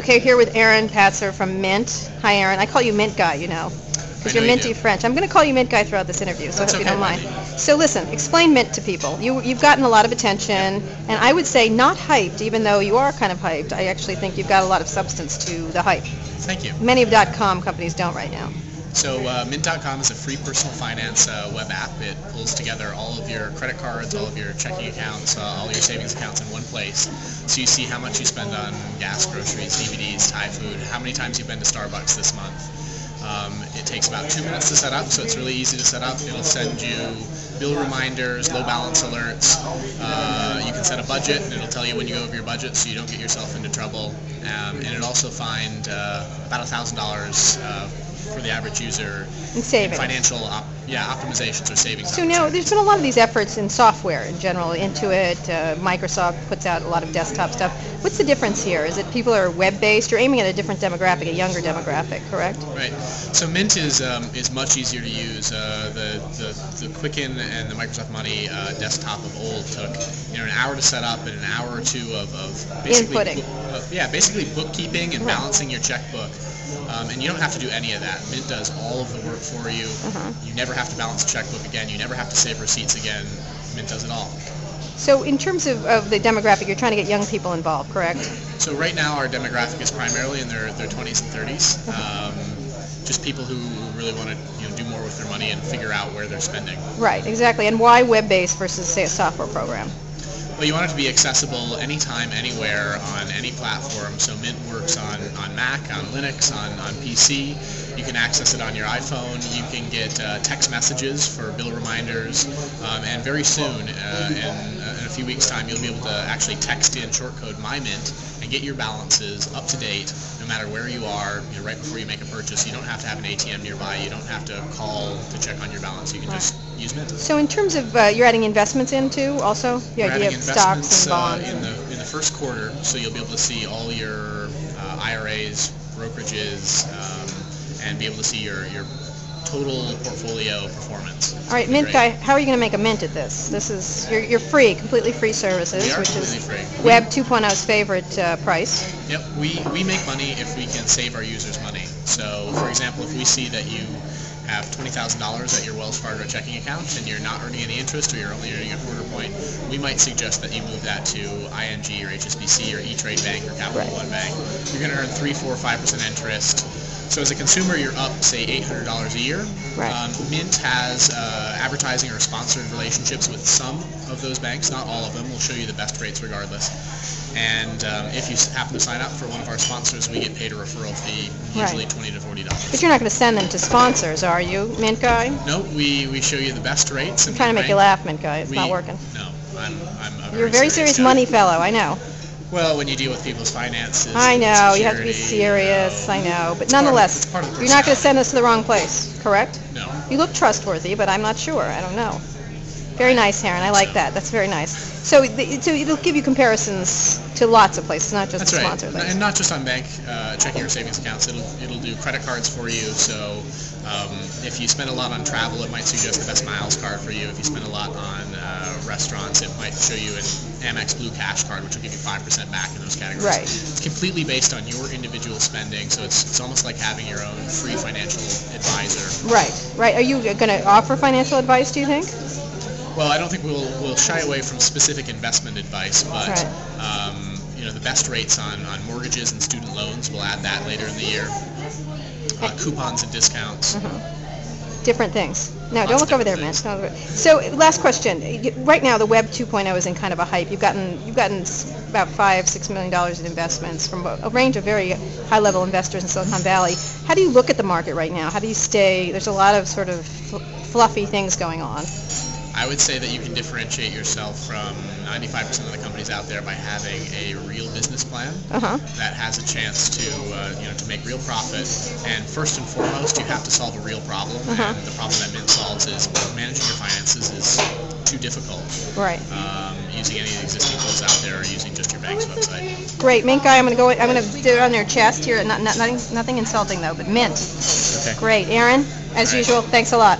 Okay, here with Aaron Patzer from Mint. Hi, Aaron. I call you Mint Guy, you know, because you're minty French. I'm going to call you Mint Guy throughout this interview, so I hope you don't mind. So listen, explain Mint to people. You've gotten a lot of attention, and I would say not hyped, even though you are kind of hyped. I actually think you've got a lot of substance to the hype. Thank you. Many of .com companies don't right now. So Mint.com is a free personal finance web app. It pulls together all of your credit cards, all of your checking accounts, all your savings accounts in one place. So you see how much you spend on gas, groceries, DVDs, Thai food, how many times you've been to Starbucks this month. It takes about 2 minutes to set up, so it's really easy to set up. It'll send you bill reminders, low balance alerts. You can set a budget, and it'll tell you when you go over your budget so you don't get yourself into trouble. And it'll also find about $1,000 for the average user in savings. Financial optimizations or savings. So now there's been a lot of these efforts in software in general. Intuit, Microsoft puts out a lot of desktop stuff. What's the difference here? Is it people are web-based? You're aiming at a different demographic, a younger demographic, correct? Right. So Mint is much easier to use. The Quicken and the Microsoft Money desktop of old took an hour to set up and an hour or two of basically inputting. Basically bookkeeping and balancing your checkbook. And you don't have to do any of that. Mint does all of the work for you. You never have to balance a checkbook again. You never have to save receipts again. Mint does it all. So in terms of the demographic, you're trying to get young people involved, correct? So right now our demographic is primarily in their 20s and 30s. Just people who really want to do more with their money and figure out where they're spending. Right, exactly. And why web-based versus, say, a software program? Well, you want it to be accessible anytime, anywhere, on any platform. So Mint works on Mac, on Linux, on PC. You can access it on your iPhone. You can get text messages for bill reminders. And very soon, in a few weeks' time, you'll be able to actually text in shortcode MyMint and get your balances up to date no matter where you are, right before you make a purchase. You don't have to have an ATM nearby. You don't have to call to check on your balance. You can just use Mint. So in terms of, you're adding investments into also? The idea of stocks and bonds? In the first quarter, so you'll be able to see all your IRAs, brokerages, and be able to see your total portfolio performance. All right, Mint Guy, how are you going to make a mint at this? This is you're free, completely free services, which is free. Web 2.0's favorite price. Yep, we make money if we can save our users money. So, for example, if we see that you have $20,000 at your Wells Fargo checking account and you're not earning any interest or you're only earning a quarter point, we might suggest that you move that to ING or HSBC or E-Trade Bank or Capital One Bank. You're going to earn 3, 4, 5% interest. So as a consumer, you're up, say, $800 a year. Mint has advertising or sponsored relationships with some of those banks, not all of them. We'll show you the best rates regardless. And if you happen to sign up for one of our sponsors, we get paid a referral fee, usually $20 to $40. But you're not going to send them to sponsors, are you, Mint Guy? No, we show you the best rates. I'm trying to make you laugh, Mint Guy. It's not working. No, You're a very serious money fellow, I know. Well, when you deal with people's finances, I know, you have to be serious, I know. But nonetheless, you're not going to send us to the wrong place, correct? No. You look trustworthy, but I'm not sure. I don't know. Very nice, Aaron. I like that. That's very nice. So it'll give you comparisons to lots of places, not just the sponsor things. And not just on bank checking or savings accounts. It'll do credit cards for you. So if you spend a lot on travel, it might suggest the best miles card for you. If you spend a lot on restaurants, it might show you an Amex Blue Cash card, which will give you 5% back in those categories. Right. It's completely based on your individual spending, so it's almost like having your own free financial advisor. Right. Are you going to offer financial advice, do you think? Well, I don't think we'll shy away from specific investment advice, but the best rates on mortgages and student loans, we'll add that later in the year. Coupons and discounts. Different things. No, don't look over there, man. So, last question. Right now, the Web 2.0 is in kind of a hype. You've gotten about $5-6 million in investments from a range of very high-level investors in Silicon Valley. How do you look at the market right now? How do you stay? There's a lot of sort of fluffy things going on. I would say that you can differentiate yourself from 95% of the companies out there by having a real business plan that has a chance to make real profit. And first and foremost, you have to solve a real problem. And the problem that Mint solves is managing your finances is too difficult. Right. Using any of the existing tools out there or using just your bank's website. Great, Mint Guy. I'm going to do it on their chest here. Nothing insulting though, but Mint. Okay. Great, Aaron. As usual, thanks a lot.